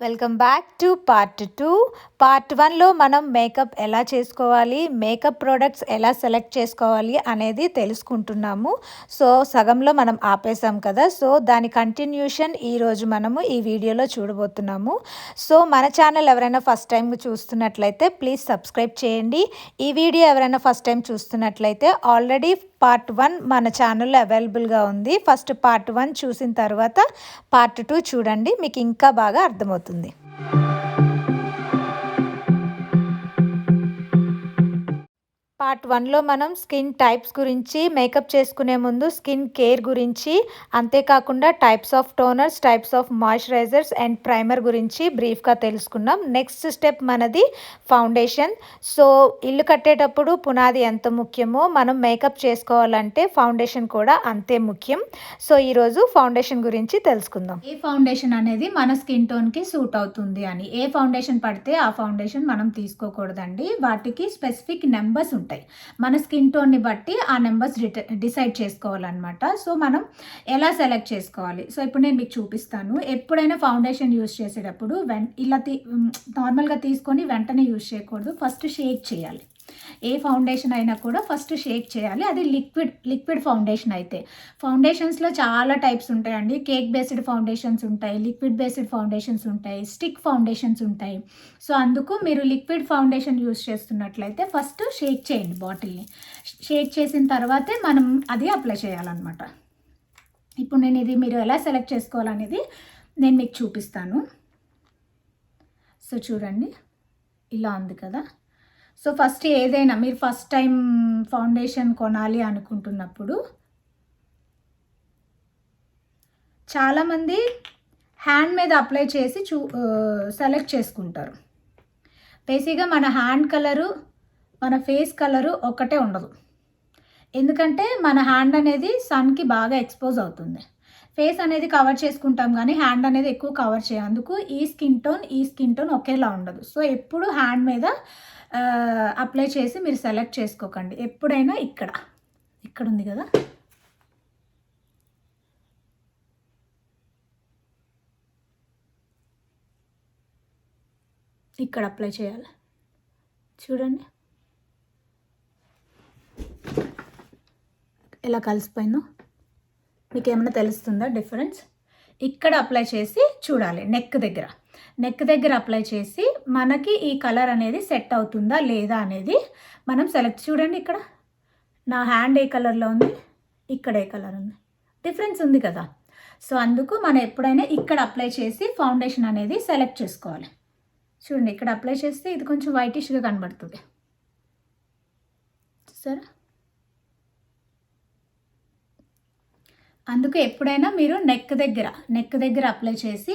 Welcome back to part 2. Part 1లో మనం makeup ఎలా చేసుకోవాలి, మేకప్ ప్రోడక్ట్స్ ఎలా సెలెక్ట్ చేసుకోవాలి అనేది తెలుసుకుంటున్నాము. సో సగంలో మనం ఆపేసాం కదా. సో దాని కంటిన్యూషన్ ఈరోజు మనము ఈ వీడియోలో చూడబోతున్నాము. సో మన ఛానల్ ఎవరైనా ఫస్ట్ టైం చూస్తున్నట్లయితే ప్లీజ్ సబ్స్క్రైబ్ చేయండి. ఈ వీడియో ఎవరైనా ఫస్ట్ టైం చూస్తున్నట్లయితే ఆల్రెడీ పార్ట్ 1 మన ఛానల్లో అవైలబుల్గా ఉంది. ఫస్ట్ పార్ట్ 1 చూసిన తర్వాత పార్ట్ 2 చూడండి, మీకు ఇంకా బాగా అర్థమవుతుంది. పార్ట్ 1లో మనం స్కిన్ టైప్స్ గురించి, మేకప్ చేసుకునే ముందు స్కిన్ కేర్ గురించి, అంతేకాకుండా types of toners, types of moisturisers and primer గురించి బ్రీఫ్గా తెలుసుకున్నాం. నెక్స్ట్ స్టెప్ మనది ఫౌండేషన్. సో ఇల్లు కట్టేటప్పుడు పునాది ఎంత ముఖ్యమో మనం మేకప్ చేసుకోవాలంటే ఫౌండేషన్ కూడా అంతే ముఖ్యం. సో ఈరోజు ఫౌండేషన్ గురించి తెలుసుకుందాం. ఏ ఫౌండేషన్ అనేది మన స్కిన్ టోన్కి సూట్ అవుతుంది అని, ఏ ఫౌండేషన్ పడితే ఆ ఫౌండేషన్ మనం తీసుకోకూడదండి. వాటికి స్పెసిఫిక్ నెంబర్స్ ఉంటాయి. మన స్కిన్ టోన్ని బట్టి ఆ నెంబర్స్ డిసైడ్ చేసుకోవాలన్నమాట. సో మనం ఎలా సెలెక్ట్ చేసుకోవాలి, సో ఇప్పుడు నేను మీకు చూపిస్తాను. ఎప్పుడైనా ఫౌండేషన్ యూజ్ చేసేటప్పుడు ఇలా నార్మల్గా తీసుకొని వెంటనే యూజ్ చేయకూడదు. ఫస్ట్ షేక్ చేయాలి. ఏ ఫౌండేషన్ అయినా కూడా ఫస్ట్ షేక్ చేయాలి. అది లిక్విడ్ ఫౌండేషన్ అయితే. ఫౌండేషన్స్లో చాలా టైప్స్ ఉంటాయండి. కేక్ బేస్డ్ ఫౌండేషన్స్ ఉంటాయి, లిక్విడ్ బేస్డ్ ఫౌండేషన్స్ ఉంటాయి, స్టిక్ ఫౌండేషన్స్ ఉంటాయి. సో అందుకు మీరు లిక్విడ్ ఫౌండేషన్ యూస్ చేస్తున్నట్లయితే ఫస్ట్ షేక్ చేయండి బాటిల్ని. షేక్ చేసిన తర్వాతే మనం అది అప్లై చేయాలన్నమాట. ఇప్పుడు నేను ఇది మీరు ఎలా సెలెక్ట్ చేసుకోవాలనేది నేను మీకు చూపిస్తాను. సో చూడండి, ఇలా ఉంది కదా. సో ఫస్ట్ ఏదైనా మీరు ఫస్ట్ టైం ఫౌండేషన్ కొనాలి అనుకుంటున్నప్పుడు చాలామంది హ్యాండ్ మీద అప్లై చేసి సెలెక్ట్ చేసుకుంటారు. బేసిక్గా మన హ్యాండ్ కలరు, మన ఫేస్ కలరు ఒకటే ఉండదు. ఎందుకంటే మన హ్యాండ్ అనేది సన్కి బాగా ఎక్స్పోజ్ అవుతుంది. ఫేస్ అనేది కవర్ చేసుకుంటాం కానీ హ్యాండ్ అనేది ఎక్కువ కవర్ చేయం. అందుకు ఈ స్కిన్ టోన్ ఒకేలా ఉండదు. సో ఎప్పుడు హ్యాండ్ మీద అప్లై చేసి మీరు సెలెక్ట్ చేసుకోకండి. ఎప్పుడైనా ఇక్కడ ఉంది కదా, ఇక్కడ అప్లై చేయాలి. చూడండి ఎలా కలిసిపోయిందో. మీకు ఏమైనా తెలుస్తుందా డిఫరెన్స్? ఇక్కడ అప్లై చేసి చూడాలి. నెక్ దగ్గర అప్లై చేసి మనకి ఈ కలర్ అనేది సెట్ అవుతుందా లేదా అనేది మనం సెలెక్ట్. చూడండి ఇక్కడ నా హ్యాండ్ ఏ కలర్లో ఉంది, ఇక్కడ ఏ కలర్ ఉంది, డిఫరెన్స్ ఉంది కదా. సో అందుకు మనం ఎప్పుడైనా ఇక్కడ అప్లై చేసి ఫౌండేషన్ అనేది సెలెక్ట్ చేసుకోవాలి. చూడండి ఇక్కడ అప్లై చేస్తే ఇది కొంచెం వైటిష్గా కనబడుతుంది, సరే. అందుకు ఎప్పుడైనా మీరు నెక్ దగ్గర అప్లై చేసి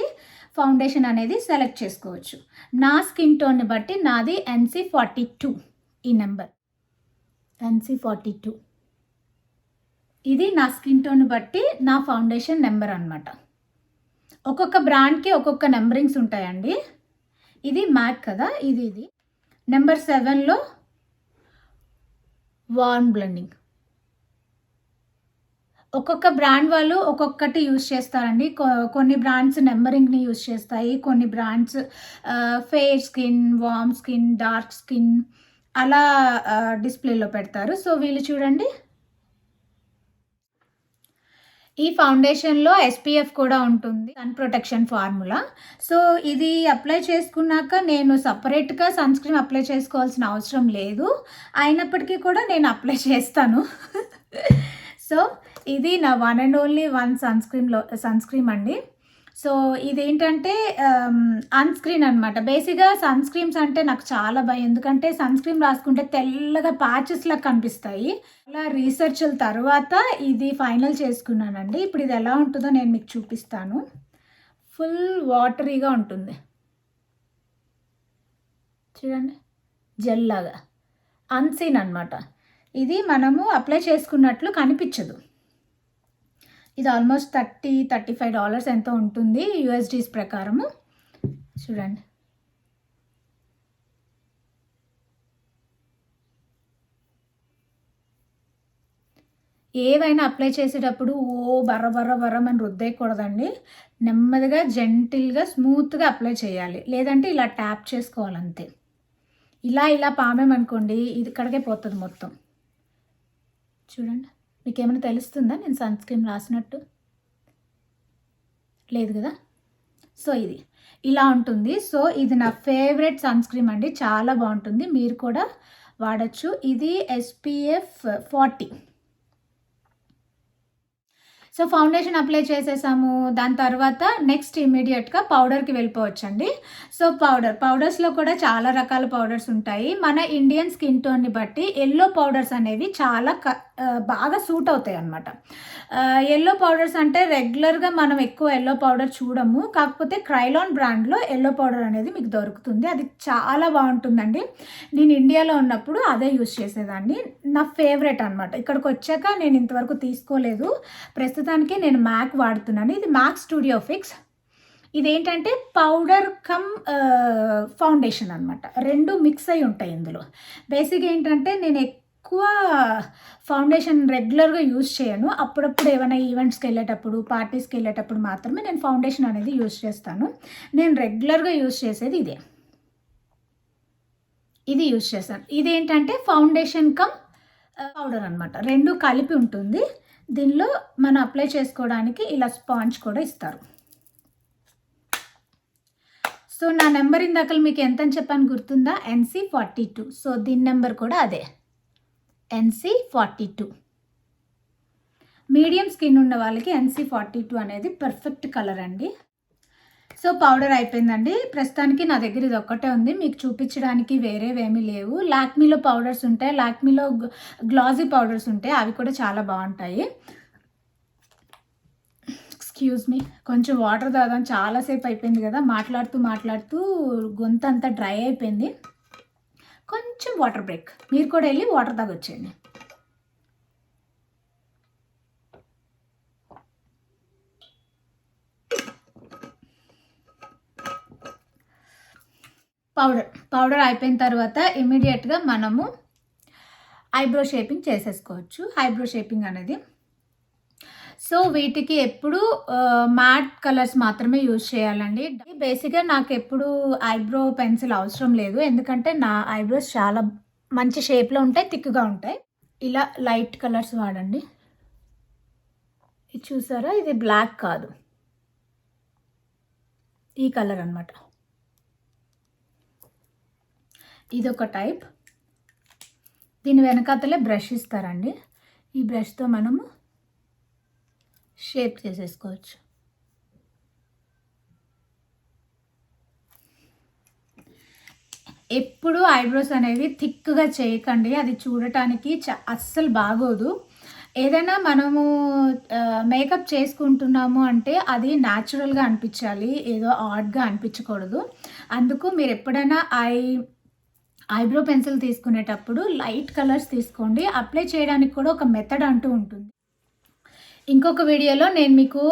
ఫౌండేషన్ అనేది సెలెక్ట్ చేసుకోవచ్చు. నా స్కిన్ టోన్ని బట్టి నాది NC42, ఈ నెంబర్ NC42, ఇది నా స్కిన్ టోన్ని బట్టి నా ఫౌండేషన్ నెంబర్ అన్నమాట. ఒక్కొక్క బ్రాండ్కి ఒక్కొక్క నెంబరింగ్స్ ఉంటాయండి. ఇది మ్యాక్ కదా, ఇది నెంబర్ 7లో వార్మ్ బ్లెండింగ్. ఒక్కొక్క బ్రాండ్ వాళ్ళు ఒక్కొక్కటి యూజ్ చేస్తారండి. కొన్ని బ్రాండ్స్ నెంబరింగ్ని యూజ్ చేస్తాయి, కొన్ని brands fair skin, warm skin, dark skin అలా డిస్ప్లేలో పెడతారు. సో వీళ్ళు చూడండి, ఈ ఫౌండేషన్లో SPF కూడా ఉంటుంది, సన్ ప్రొటెక్షన్ ఫార్ములా. సో ఇది అప్లై చేసుకున్నాక నేను సపరేట్గా సన్ స్క్రీన్ అప్లై చేసుకోవాల్సిన అవసరం లేదు. అయినప్పటికీ కూడా నేను అప్లై చేస్తాను. సో ఇది నా one and only sun screen అండి. సో ఇదేంటంటే అన్స్క్రీన్ అనమాట. బేసిక్గా సన్ స్క్రీన్స్ అంటే నాకు చాలా భయం, ఎందుకంటే సన్ స్క్రీన్ రాసుకుంటే తెల్లగా ప్యాచెస్లా కనిపిస్తాయి. అలా రీసెర్చ్ల తర్వాత ఇది ఫైనల్ చేసుకున్నానండి. ఇప్పుడు ఇది ఎలా ఉంటుందో నేను మీకు చూపిస్తాను. ఫుల్ వాటరీగా ఉంటుంది చూడండి, జెల్ లాగా. అన్సీన్ అనమాట. ఇది మనము అప్లై చేసుకున్నట్లు కనిపించదు. ఇది ఆల్మోస్ట్ $35 ఎంతో ఉంటుంది USDs ప్రకారము. చూడండి ఏవైనా అప్లై చేసేటప్పుడు బర్ర బర్ర బర్రమని రుద్దేయకూడదండి. నెమ్మదిగా జెంటిల్‌గా స్మూత్‌గా అప్లై చేయాలి. లేదంటే ఇలా ట్యాప్ చేసుకోవాలంతే. ఇలా పామామనుకోండి ఇది ఇక్కడికే పోతది మొత్తం. చూడండి. మీకేమైనా తెలుస్తుందా నేను సన్ స్క్రీన్ రాసినట్టు? లేదు గదా! సో, ఇలా ఉంటుంది. సో, ఇది నా ఫేవరెట్ సన్ స్క్రీన్ అండి. చాలా బావుంటుంది. మీరు కూడా వాడొచ్చు. ఇది SPF 40. సో, ఫౌండేషన్ అప్లై చేసేసాము. దాని తర్వాత నెక్స్ట్ ఇమ్మీడియేట్‌గా పౌడర్‌కి వెళ్ళిపోవచ్చండి. సో, పౌడర్స్‌లో కూడా చాలా రకాల పౌడర్స్ ఉంటాయి. మన ఇండియన్ స్కిన్ టోన్‌ని బట్టి యెల్లో పౌడర్స్ అనేవి చాలా బాగా సూట్ అవుతాయన్నమాట. యెల్లో పౌడర్స్ అంటే రెగ్యులర్‌గా మనం ఎక్కువ యెల్లో పౌడర్ చూడము. కాకపోతే క్రైలాన్ బ్రాండ్‌లో యెల్లో పౌడర్ అనేది మీకు దొరుకుతుంది. అది చాలా బావుంటుందండి. నేను ఇండియాలో ఉన్నప్పుడు అదే యూజ్ చేసేదాన్ని. నా ఫేవరెట్ అనమాట. ఇక్కడికొచ్చాక నేను ఇంతవరకు తీసుకోలేదు. ప్రస్తుతానికి నేను మ్యాక్ వాడుతున్నాను. ఇది మ్యాక్ స్టూడియో ఫిక్స్. ఇదేంటంటే పౌడర్ కమ్ ఫౌండేషన్ అనమాట. 2 మిక్స్ అయ్యి ఉంటాయి ఇందులో. బేసిక్‌గా ఏంటంటే నేను ఎక్కువ ఫౌండేషన్ రెగ్యులర్‌గా యూజ్ చేయను. అప్పుడప్పుడు ఏమైనా ఈవెంట్స్‌కెళ్ళేటప్పుడు, పార్టీస్‌కెళ్ళేటప్పుడు మాత్రమే నేను ఫౌండేషన్ అనేది యూజ్ చేస్తాను. నేను రెగ్యులర్‌గా యూజ్ చేసేది ఇదే. ఇది యూజ్ చేశాను. ఇదేంటంటే ఫౌండేషన్ కమ్ పౌడర్ అనమాట. 2 కలిపి ఉంటుంది. దీనిలో మనం అప్లై చేసుకోవడానికి ఇలా స్పాంజ్ కూడా ఇస్తారు. సో, నా నెంబర్ ఇందాకల మీకు ఎంతని చెప్పాను గుర్తుందా? NC42. సో, దీని నెంబర్ కూడా అదే. NC42. మీడియం స్కిన్ ఉన్న వాళ్ళకి NC42 అనేది పర్ఫెక్ట్ కలర్ అండి. సో, పౌడర్ అయిపోయిందండి. ప్రస్తుతానికి నా దగ్గర ఇది ఒక్కటే ఉంది. మీకు చూపించడానికి వేరేవేమీ లేవు. లాక్మీలో పౌడర్స్ ఉంటాయి. లాక్మీలో గ్లాసీ పౌడర్స్ ఉంటాయి. అవి కూడా చాలా బావుంటాయి. Excuse me. కొంచెం వాటర్ తాగాం. చాలా సేపు అయిపోయింది కదా! మాట్లాడుతూ గొంతంతా డ్రై అయిపోయింది. కొంచెం వాటర్ బ్రేక్. మీరు కూడా ఎళ్లి వాటర్ తాగొచ్చేయండి. పౌడర్ అయిపోయిన తర్వాత ఇమ్మీడియేట్‌గా మనము ఐబ్రో షేపింగ్ చేసేసుకోవచ్చు. ఐబ్రో షేపింగ్ అనేది సో, వీటికి ఎప్పుడు మ్యాట్ కలర్స్ మాత్రమే యూజ్ చేయాలండి. బేసిక్‌గా నాకెప్పుడు ఐబ్రో పెన్సిల్ అవసరం లేదు. ఎందుకంటే నా ఐబ్రోస్ చాలా మంచి షేప్‌లో ఉంటాయి, థిక్‌గా ఉంటాయి. ఇలా లైట్ కలర్స్ వాడండి. ఇది చూసారా? ఇది బ్లాక్ కాదు. ఈ కలర్ అనమాట. ఇదొక టైప్. దీని వెనకాతలే బ్రష్ ఇస్తారండి. ఈ బ్రష్‌తో మనము షేప్ చేసేసుకోవచ్చు. ఎప్పుడు ఐబ్రోస్ అనేవి థిక్‌గా చేయకండి. అది చూడటానికి అస్సలు బాగోదు. ఏదైనా మనము మేకప్ చేసుకుంటున్నాము అంటే అది న్యాచురల్‌గా అనిపించాలి. ఏదో ఆడ్‌గా అనిపించకూడదు. అందుకు మీరు ఎప్పుడైనా ఐబ్రో పెన్సిల్ తీసుకునేటప్పుడు లైట్ కలర్స్ తీసుకోండి. అప్లై చేయడానికి కూడా ఒక మెథడ్ అంటూ ఉంటుంది. ఇంకొక వీడియోలో నేను మీకు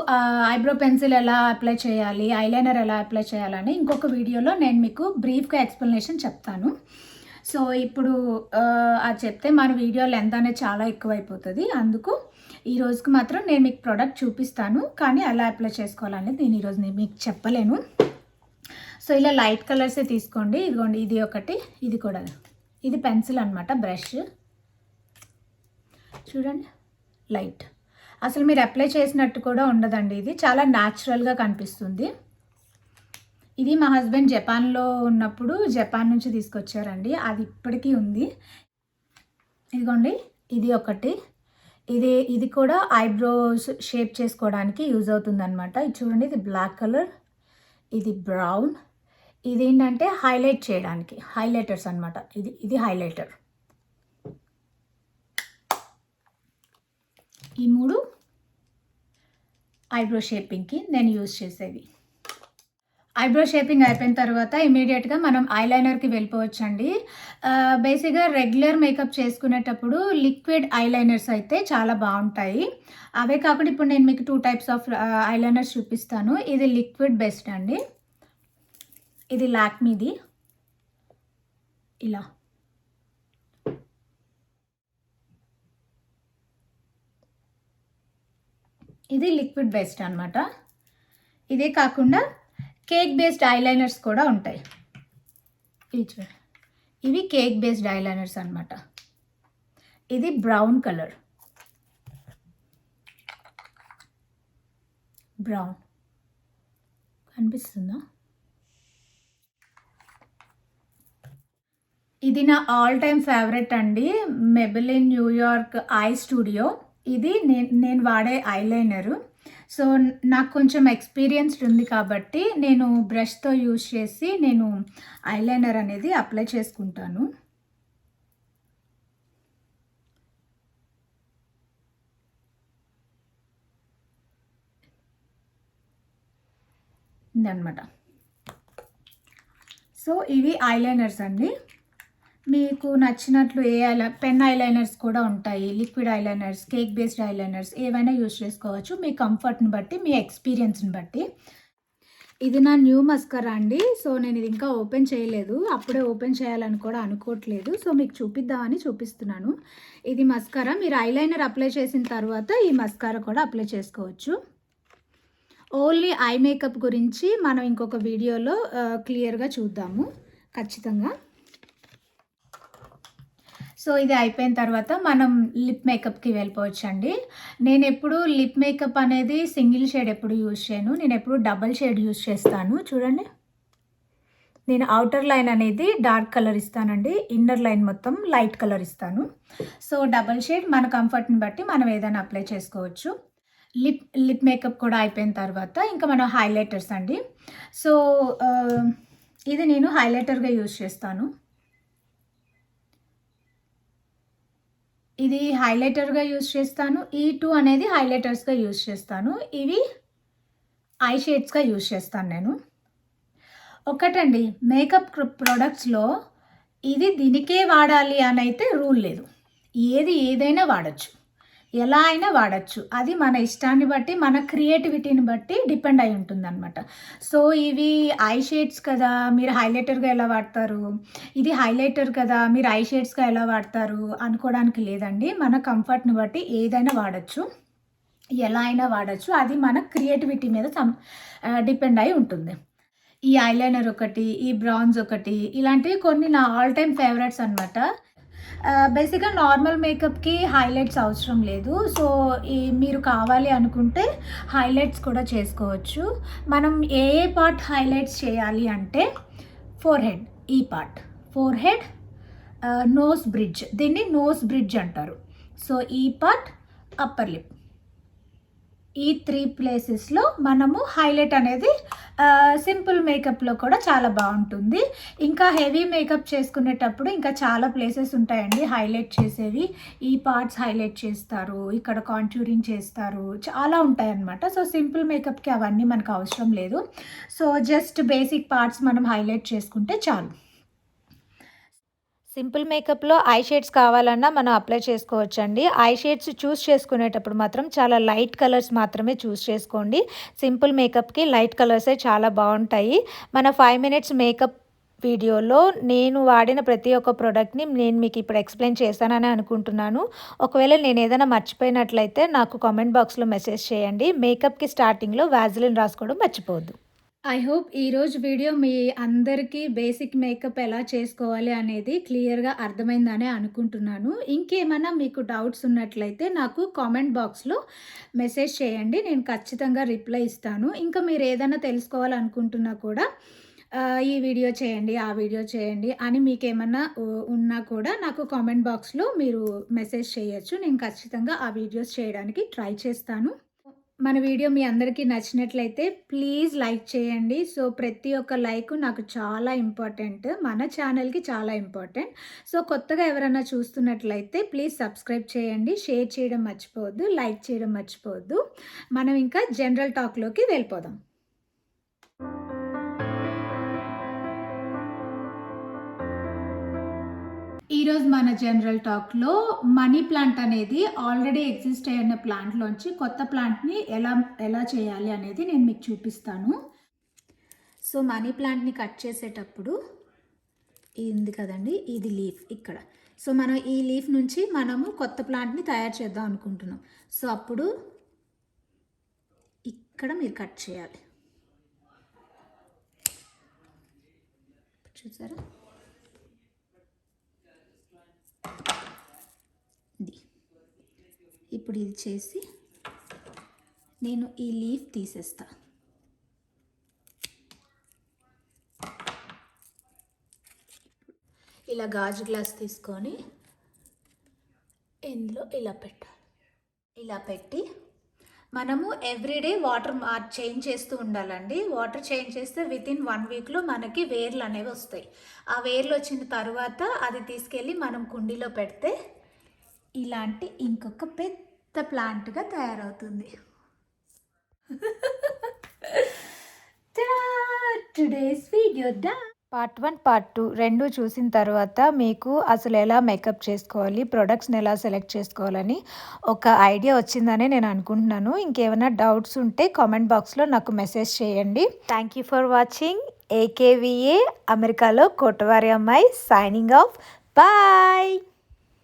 ఐబ్రో పెన్సిల్ ఎలా అప్లై చేయాలి, ఐలైనర్ ఎలా అప్లై చేయాలని ఇంకొక వీడియోలో నేను మీకు బ్రీఫ్‌గా ఎక్స్‌ప్లనేషన్ చెప్తాను. సో, ఇప్పుడు అది చెప్తే మన వీడియో లెంత్ అనేది చాలా ఎక్కువైపోతది. అందుకు ఈ రోజుకి మాత్రం నేను మీకు ప్రొడక్ట్ చూపిస్తాను. కానీ ఎలా అప్లై చేసుకోవాలనేది నేను ఈరోజు మీకు చెప్పలేను. సో, ఇలా లైట్ కలర్సే తీసుకోండి. ఇదిగోండి ఇది ఒకటి, ఇది కూడా. ఇది పెన్సిల్ అనమాట బ్రష్. చూడండి లైట్. అసలు మీరు అప్లై చేసినట్టు కూడా ఉండదండి. ఇది చాలా న్యాచురల్‌గా కనిపిస్తుంది. ఇది మా హస్బెండ్ జపాన్‌లో ఉన్నప్పుడు జపాన్ నుంచి తీసుకొచ్చారండి. అది ఇప్పటికీ ఉంది. ఇదిగోండి ఇది ఒకటి. ఇది కూడా ఐబ్రోస్ షేప్ చేసుకోవడానికి యూజ్ అవుతుందనమాట. ఇది చూడండి ఇది బ్లాక్ కలర్, ఇది బ్రౌన్. ఇదేంటంటే హైలైట్ చేయడానికి హైలైటర్స్ అనమాట. ఇది హైలైటర్. ఈ 3 ఐబ్రో షేపింగ్‌కి నేను యూజ్ చేసేవి. ఐబ్రో షేపింగ్ అయిపోయిన తర్వాత ఇమ్మీడియేట్‌గా మనం ఐలైనర్‌కి వెళ్ళిపోవచ్చండి. బేసిక్‌గా రెగ్యులర్ మేకప్ చేసుకునేటప్పుడు లిక్విడ్ ఐలైనర్స్ అయితే చాలా బావుంటాయి. అవే కాకుండా ఇప్పుడు నేను మీకు 2 టైప్స్ ఆఫ్ ఐలైనర్స్ చూపిస్తాను. ఇది లిక్విడ్ బెస్ట్ అండి. ఇది లాక్మీది. ఇలా. ఇది లిక్విడ్ బేస్డ్ అనమాట. ఇదే కాకుండా కేక్ బేస్డ్ ఐలైనర్స్ కూడా ఉంటాయి. ఇవి కేక్ బేస్డ్ ఐలైనర్స్ అనమాట. ఇది బ్రౌన్ కలర్, బ్రౌన్ కనిపిస్తుందా? ఇది నా ఆల్ టైమ్ ఫేవరెట్ అండి, మెబెలిన్ న్యూయార్క్ ఐ స్టూడియో. ఇది నేను వాడే ఐలైనరు. సో నాకు కొంచెం ఎక్స్పీరియన్స్డ్ ఉంది కాబట్టి నేను బ్రష్తో యూజ్ చేసి నేను ఐలైనర్ అనేది అప్లై చేసుకుంటాను. ఇదన్నమాట. సో ఇవి ఐలైనర్స్ అండి. మీకు నచ్చినట్లు పెన్ ఐలైనర్స్ కూడా ఉంటాయి, liquid eyeliners, cake based eyeliners ఏవైనా యూజ్ చేసుకోవచ్చు మీ కంఫర్ట్ని బట్టి, మీ ఎక్స్పీరియన్స్ని బట్టి. ఇది నా న్యూ మస్కరా అండి. సో నేను ఇది ఇంకా ఓపెన్ చేయలేదు, అప్పుడే ఓపెన్ చేయాలని కూడా అనుకోవట్లేదు. సో మీకు చూపిద్దామని చూపిస్తున్నాను. ఇది మస్కరా. మీరు ఐలైనర్ అప్లై చేసిన తర్వాత ఈ మస్కరా కూడా అప్లై చేసుకోవచ్చు. ఓన్లీ ఐ మేకప్ గురించి మనం ఇంకొక వీడియోలో క్లియర్గా చూద్దాము ఖచ్చితంగా. సో ఇది అయిపోయిన తర్వాత మనం లిప్ మేకప్కి వెళ్ళిపోవచ్చు అండి. నేను ఎప్పుడు లిప్ మేకప్ అనేది సింగిల్ షేడ్ ఎప్పుడు యూజ్ చేయను, నేను ఎప్పుడు డబల్ షేడ్ యూజ్ చేస్తాను. చూడండి, నేను అవుటర్ లైన్ అనేది డార్క్ కలర్ ఇస్తానండి, ఇన్నర్ లైన్ మొత్తం లైట్ కలర్ ఇస్తాను. సో డబల్ షేడ్ మన కంఫర్ట్ని బట్టి మనం ఏదైనా అప్లై చేసుకోవచ్చు. లిప్ మేకప్ కూడా అయిపోయిన తర్వాత ఇంకా మనం హైలైటర్స్ అండి. సో ఇది నేను హైలైటర్గా యూజ్ చేస్తాను. ఇది హైలైటర్గా యూజ్ చేస్తాను. ఈ 2 అనేది హైలైటర్స్గా యూజ్ చేస్తాను. ఇవి ఐ షేడ్స్గా యూజ్ చేస్తాను నేను. ఒకటండి, మేకప్ ప్రొడక్ట్స్లో ఇది దీనికే వాడాలి అని అయితే రూల్ లేదు. ఏదైనా వాడచ్చు, ఎలా అయినా వాడచ్చు. అది మన ఇష్టాన్ని బట్టి, మన క్రియేటివిటీని బట్టి డిపెండ్ అయి ఉంటుందన్నమాట. సో ఇవి ఐ షేడ్స్ కదా, మీరు హైలైటర్గా ఎలా వాడతారు, ఇది హైలైటర్ కదా మీరు ఐ షేడ్స్గా ఎలా వాడతారు అనుకోవడానికి లేదండి. మన కంఫర్ట్ని బట్టి ఏదైనా వాడచ్చు, ఎలా అయినా వాడచ్చు. అది మన క్రియేటివిటీ మీద డిపెండ్ అయి ఉంటుంది. ఈ ఐలైనర్ ఒకటి, ఈ బ్రాంజ్ ఒకటి, ఇలాంటివి కొన్ని నా ఆల్ టైమ్ ఫేవరెట్స్ అనమాట. బేసిక్గా నార్మల్ మేకప్కి హైలైట్స్ అవసరం లేదు. సో మీరు కావాలి అనుకుంటే హైలైట్స్ కూడా చేసుకోవచ్చు. మనం ఏ పార్ట్ హైలైట్స్ చేయాలి అంటే ఫోర్హెడ్, ఈ పార్ట్ ఫోర్హెడ్, నోస్ బ్రిడ్జ్, దీన్ని నోస్ బ్రిడ్జ్ అంటారు. సో ఈ పార్ట్, అప్పర్ లిప్, ఈ 3 ప్లేసెస్లో మనము హైలైట్ అనేది సింపుల్ మేకప్లో కూడా చాలా బాగుంటుంది. ఇంకా హెవీ మేకప్ చేసుకునేటప్పుడు ఇంకా చాలా ప్లేసెస్ ఉంటాయండి హైలైట్ చేసేవి. ఈ పార్ట్స్ హైలైట్ చేస్తారు, ఇక్కడ కాంటూరింగ్ చేస్తారు, చాలా ఉంటాయి అన్నమాట. సో సింపుల్ మేకప్కి అవన్నీ మనకు అవసరం లేదు. సో జస్ట్ బేసిక్ పార్ట్స్ మనం హైలైట్ చేసుకుంటే చాలు. సింపుల్ మేకప్లో ఐ షేడ్స్ కావాలన్నా మనం అప్లై చేసుకోవచ్చండి. ఐ షేడ్స్ చూస్ చేసుకునేటప్పుడు మాత్రం చాలా లైట్ కలర్స్ మాత్రమే చూస్ చేసుకోండి. సింపుల్ మేకప్కి లైట్ కలర్సే చాలా బాగుంటాయి. మన 5 మినిట్స్ మేకప్ వీడియోలో నేను వాడిన ప్రతి ఒక్క ప్రోడక్ట్ని నేను మీకు ఇప్పుడు ఎక్స్ప్లెయిన్ చేస్తానని అనుకుంటున్నాను. ఒకవేళ నేను ఏదైనా మర్చిపోయినట్లయితే నాకు కామెంట్ బాక్స్లో మెసేజ్ చేయండి. మేకప్కి స్టార్టింగ్లో వ్యాజిలిన్ రాసుకోవడం మర్చిపోవద్దు. ఐ హోప్ ఈరోజు వీడియో మీ అందరికీ బేసిక్ మేకప్ ఎలా చేసుకోవాలి అనేది క్లియర్గా అర్థమైందని అనుకుంటున్నాను. ఇంకేమైనా మీకు డౌట్స్ ఉన్నట్లయితే నాకు కామెంట్ బాక్స్లో మెసేజ్ చేయండి, నేను ఖచ్చితంగా రిప్లై ఇస్తాను. ఇంకా మీరు ఏదైనా తెలుసుకోవాలనుకుంటున్నా కూడా ఈ వీడియో చేయండి, ఆ వీడియో చేయండి అని మీకు ఏమన్నా ఉన్నా కూడా నాకు కామెంట్ బాక్స్లో మీరు మెసేజ్ చేయొచ్చు. నేను ఖచ్చితంగా ఆ వీడియోస్ చేయడానికి ట్రై చేస్తాను. మన వీడియో మీ అందరికీ నచ్చినట్లయితే ప్లీజ్ లైక్ చేయండి. సో ప్రతి ఒక్క లైక్ నాకు చాలా ఇంపార్టెంట్, మన ఛానల్కి చాలా ఇంపార్టెంట్. సో కొత్తగా ఎవరైనా చూస్తున్నట్లయితే ప్లీజ్ సబ్స్క్రైబ్ చేయండి, షేర్ చేయడం మర్చిపోవద్దు, లైక్ చేయడం మర్చిపోవద్దు. మనం ఇంకా జనరల్ టాక్లోకి వెళ్ళిపోదాం. ఈరోజు మన జనరల్ టాక్లో మనీ ప్లాంట్ అనేది ఆల్రెడీ ఎగ్జిస్ట్ అయిన ప్లాంట్లోంచి కొత్త ప్లాంట్ని ఎలా చేయాలి అనేది నేను మీకు చూపిస్తాను. సో మనీ ప్లాంట్ని కట్ చేసేటప్పుడు ఉంది కదండి, ఇది లీఫ్ ఇక్కడ. సో మనం ఈ లీఫ్ నుంచి మనము కొత్త ప్లాంట్ని తయారు చేద్దాం అనుకుంటున్నాం. సో అప్పుడు ఇక్కడ మీరు కట్ చేయాలి. చూసారా, ఇది ఇప్పుడు ఇది చేసి నేను ఈ లీఫ్ తీసేస్తా. ఇలా గాజు గ్లాస్ తీసుకొని ఇందులో ఇలా పెట్టాలి. ఇలా పెట్టి మనము ఎవ్రీడే వాటర్ చేంజ్ చేస్తూ ఉండాలండి. వాటర్ చేంజ్ చేస్తే వితిన్ 1 వీక్లో మనకి వేర్లు అనేవి వస్తాయి. ఆ వేర్లు వచ్చిన తర్వాత అది తీసుకెళ్ళి మనం కుండీలో పెడితే ఇలాంటి ఇంకొక పెద్ద ప్లాంట్గా తయారవుతుంది. Today's video done. Part 1, part 2 రెండు చూసిన తర్వాత మీకు అసలు ఎలా మేకప్ చేసుకోవాలి, ప్రొడక్ట్స్ని ఎలా సెలెక్ట్ చేసుకోవాలని ఒక ఐడియా వచ్చిందని నేను అనుకుంటున్నాను. ఇంకేమైనా డౌట్స్ ఉంటే కామెంట్ బాక్స్లో నాకు మెసేజ్ చేయండి. Thank you for watching. AKVA అమెరికాలో కోటవారి అమ్మాయి సైనింగ్ ఆఫ్. బాయ్.